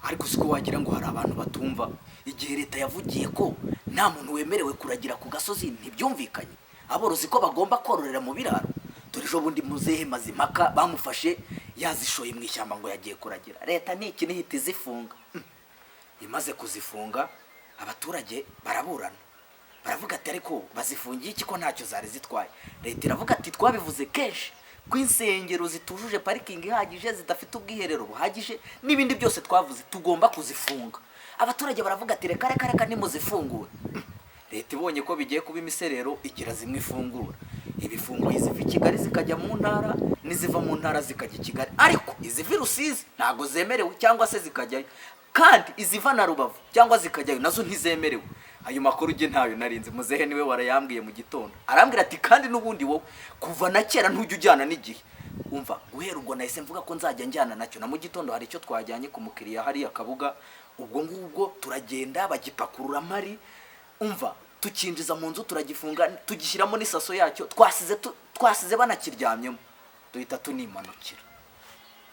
ariko siko wagira ngo hari abantu batumva igihe leta yavugiye ko nta muntu wemerewe kuragira ku gasozi ntibyumvikanye, aborozi ko bagomba kororera mu biraro. Dore ejo bundi muzehe Mazimpaka bamufashe yazishoye mu ishyamba ngo yagiye kuragira, leta ni iki ihita izifunga. Imaze kuzifunga abaturage baraburana, baravuga ati ariko bazifungiye iki ko ntacyo zari zitwaye. Leta iravuga ati twabivuze kenshi ko insengero zitujuje parikingi ihagije, zidafite ubwiherero buhagije n'ibindi byose twavuze tugomba kuzifunga. Abaturage baravuga ati reka reka reka nimuzifungure. Leta ibonye ko bigiye kuba imiserero igira zimwe ifungura, ibifunguye ziva i Kigali zikajya mu ntara, niziva mu ntara zikajya i Kigali, ariko iziva i Rusizi ntago zemerewe cyangwa se zikajyayo, kandi iziva na Rubavu cyangwa zikajyayo nazo ntizemerewe. Ayo makuru ujye ntayo narinze, muzehe niwe warayambwiye mu gitondo, arambwira ati kandi n'ubundi wowe kuva na kera ntujya ujyana n'igihe. Umva guhera ubwo nahise mvuga ko nzajya njyana nacyo, na mu gitondo hari icyo twajyanye ku mukiriya hariya Kabuga, ubwo ngubwo turagenda bagipakurura mari, umva tukinjiza mu nzu turagifunga tugishyiramo n'isaso yacyo, twasize banakiryamyemo, duhita tunimanukira.